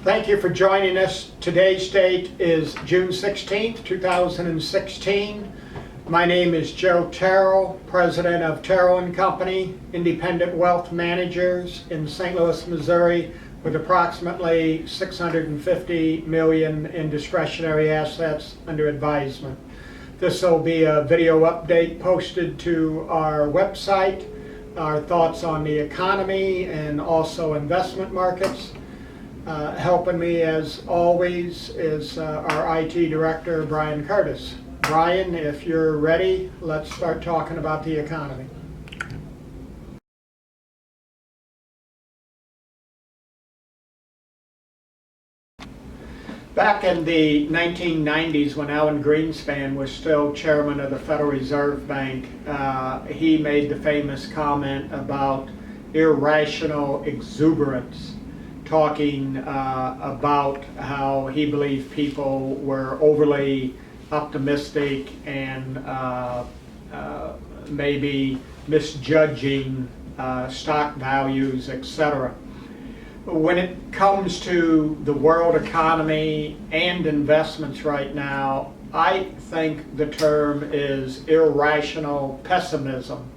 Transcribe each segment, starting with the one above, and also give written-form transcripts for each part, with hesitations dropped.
Thank you for joining us. Today's date is June 16th, 2016. My name is Joe Terril, president of Terril & Company, independent wealth managers in St. Louis, Missouri, with approximately $650 million in discretionary assets under advisement. This will be a video update posted to our website, our thoughts on the economy and also investment markets. Helping me as always is our IT director, Brian Curtis. Brian, if you're ready, let's start talking about the economy. Back in the 1990s, when Alan Greenspan was still chairman of the Federal Reserve Bank, he made the famous comment about irrational exuberance, talking about how he believed people were overly optimistic and maybe misjudging stock values, etc. When it comes to the world economy and investments right now, I think the term is irrational pessimism.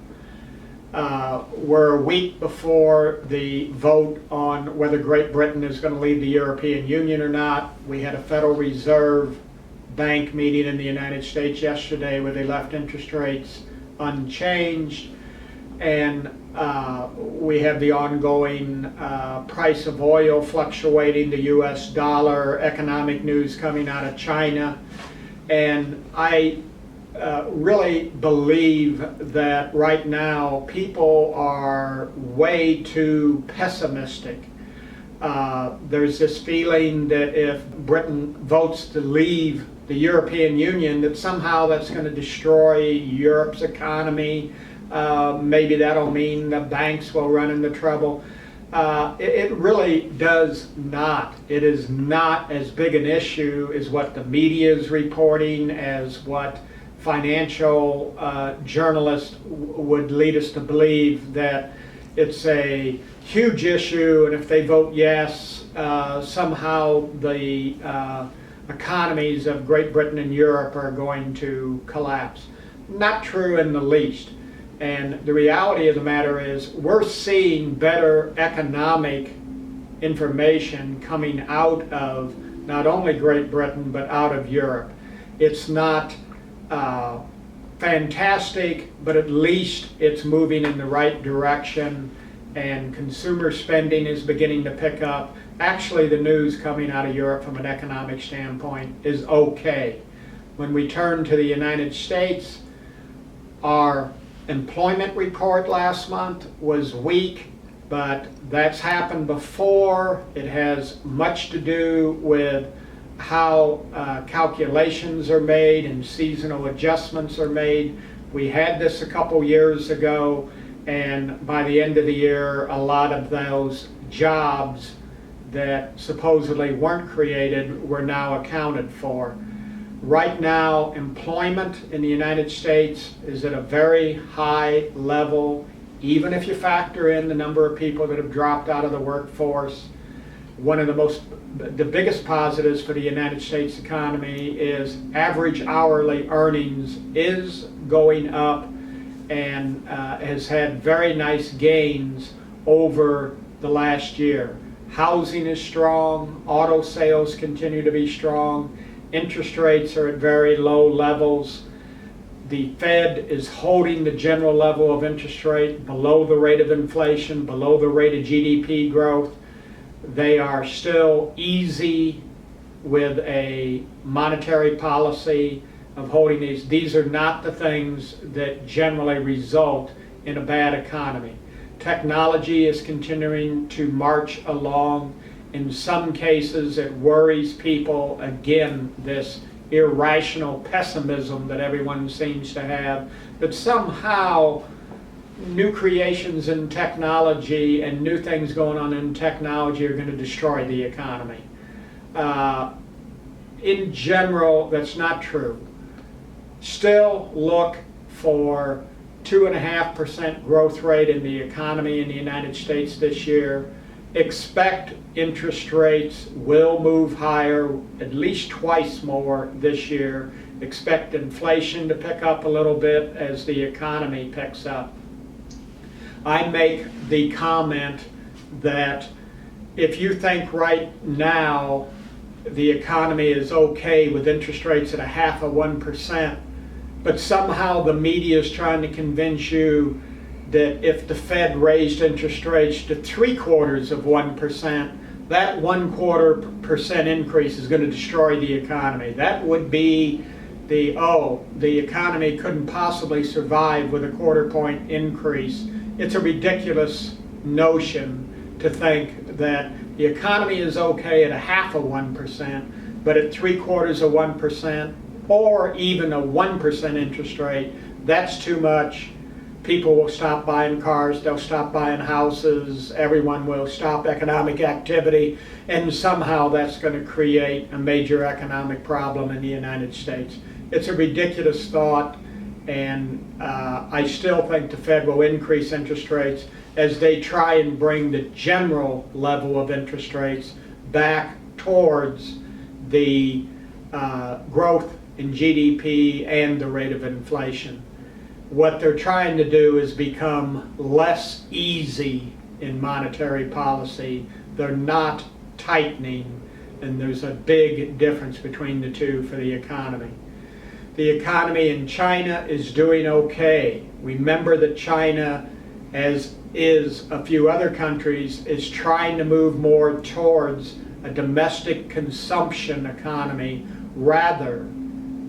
We're a week before the vote on whether Great Britain is going to leave the European Union or not. We had a Federal Reserve Bank meeting in the United States yesterday where they left interest rates unchanged. And we have the ongoing price of oil fluctuating, the US dollar, economic news coming out of China. And I really believe that right now people are way too pessimistic. There's this feeling that if Britain votes to leave the European Union, that somehow that's going to destroy Europe's economy. Maybe that'll mean the banks will run into trouble. It really does not. It is not as big an issue as what the media is reporting, as what financial journalists would lead us to believe, that it's a huge issue, and if they vote yes, somehow the economies of Great Britain and Europe are going to collapse. Not true in the least. And the reality of the matter is we're seeing better economic information coming out of not only Great Britain but out of Europe. It's not fantastic, but at least it's moving in the right direction, and consumer spending is beginning to pick up. Actually, the news coming out of Europe from an economic standpoint is okay. When we turn to the United States, our employment report last month was weak, but that's happened before. It has much to do with how calculations are made and seasonal adjustments are made. We had this a couple years ago, and by the end of the year, a lot of those jobs that supposedly weren't created were now accounted for. Right now, employment in the United States is at a very high level, even if you factor in the number of people that have dropped out of the workforce. One of the biggest positives for the United States economy is average hourly earnings is going up and has had very nice gains over the last year. Housing is strong, auto sales continue to be strong, interest rates are at very low levels. The Fed is holding the general level of interest rate below the rate of inflation, below the rate of GDP growth. They are still easy with a monetary policy of holding these. These are not the things that generally result in a bad economy. Technology is continuing to march along. In some cases, it worries people. Again, this irrational pessimism that everyone seems to have, that somehow new creations in technology and new things going on in technology are going to destroy the economy. In general, that's not true. Still look for 2.5% growth rate in the economy in the United States this year. expect interest rates will move higher at least twice more this year. Expect inflation to pick up a little bit as the economy picks up. I make the comment that if you think right now the economy is okay with interest rates at 0.5%, but somehow the media is trying to convince you that if the Fed raised interest rates to 0.75%, that 0.25% increase is going to destroy the economy. That would be the economy couldn't possibly survive with a 0.25 point increase. It's a ridiculous notion to think that the economy is okay at 0.5%, but at 0.75% or even a 1% interest rate, that's too much. People will stop buying cars, they'll stop buying houses, everyone will stop economic activity, and somehow that's going to create a major economic problem in the United States. It's a ridiculous thought, and I still think the Fed will increase interest rates as they try and bring the general level of interest rates back towards the growth in GDP and the rate of inflation. What they're trying to do is become less easy in monetary policy. They're not tightening, and there's a big difference between the two for the economy. The economy in China is doing okay. Remember that China, as is a few other countries, is trying to move more towards a domestic consumption economy rather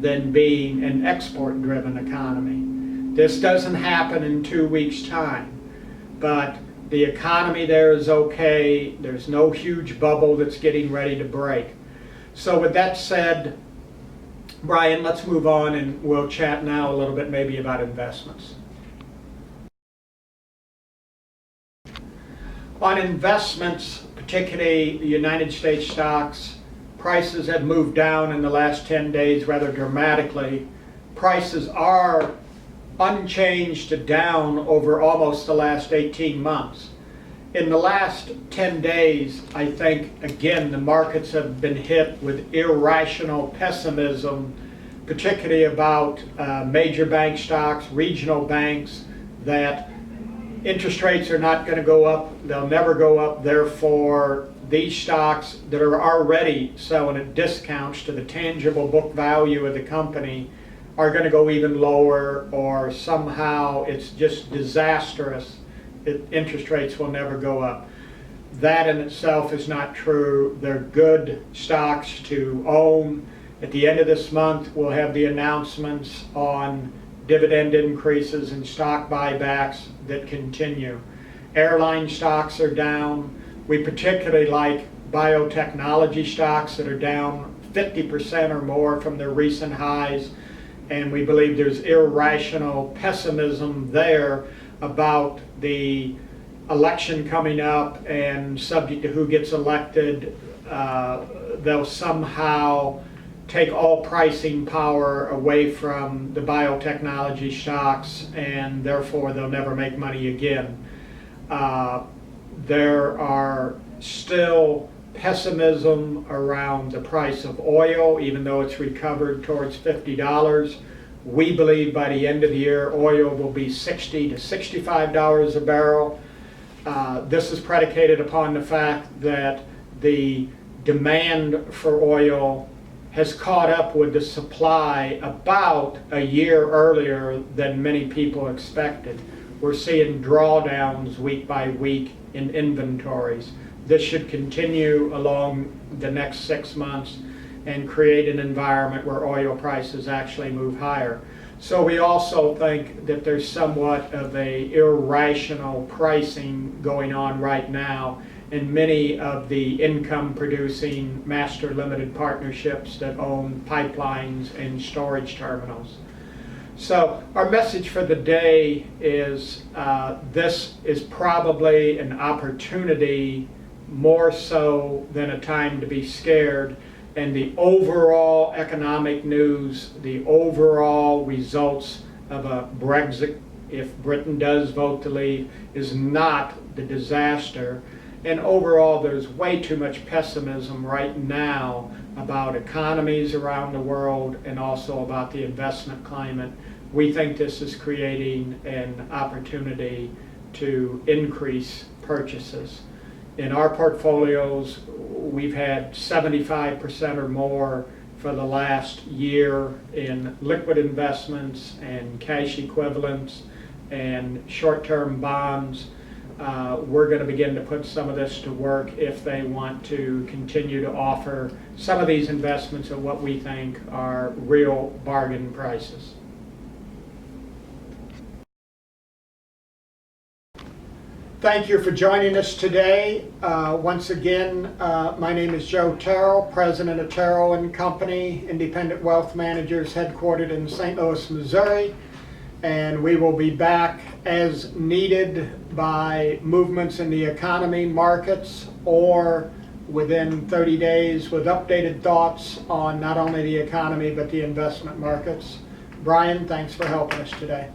than being an export-driven economy. This doesn't happen in 2 weeks' time, but the economy there is okay. There's no huge bubble that's getting ready to break. So with that said, Brian, let's move on and we'll chat now a little bit maybe about investments. On investments, particularly the United States stocks, prices have moved down in the last 10 days rather dramatically. Prices are unchanged to down over almost the last 18 months. In the last 10 days, I think, again, the markets have been hit with irrational pessimism, particularly about major bank stocks, regional banks, that interest rates are not going to go up, they'll never go up, therefore these stocks that are already selling at discounts to the tangible book value of the company are going to go even lower, or somehow it's just disastrous. Interest rates will never go up. That in itself is not true. They're good stocks to own. At the end of this month, we'll have the announcements on dividend increases and stock buybacks that continue. Airline stocks are down. We particularly like biotechnology stocks that are down 50% or more from their recent highs. And we believe there's irrational pessimism there about the election coming up, and subject to who gets elected, they'll somehow take all pricing power away from the biotechnology stocks, and therefore they'll never make money again. There are still pessimism around the price of oil, even though it's recovered towards $50. We believe by the end of the year oil will be $60 to $65 a barrel. This is predicated upon the fact that the demand for oil has caught up with the supply about a year earlier than many people expected. We're seeing drawdowns week by week in inventories. This should continue along the next 6 months and create an environment where oil prices actually move higher. So we also think that there's somewhat of a irrational pricing going on right now in many of the income-producing master limited partnerships that own pipelines and storage terminals. So our message for the day is this is probably an opportunity more so than a time to be scared, and the overall economic news, the overall results of a Brexit, if Britain does vote to leave, is not the disaster. And overall, there's way too much pessimism right now about economies around the world and also about the investment climate. We think this is creating an opportunity to increase purchases. In our portfolios, we've had 75% or more for the last year in liquid investments and cash equivalents and short-term bonds. We're going to begin to put some of this to work if they want to continue to offer some of these investments at what we think are real bargain prices. Thank you for joining us today. Once again, my name is Joe Terril, president of Terril & Company, independent wealth managers headquartered in St. Louis, Missouri. And we will be back as needed by movements in the economy, markets, or within 30 days with updated thoughts on not only the economy but the investment markets. Brian, thanks for helping us today.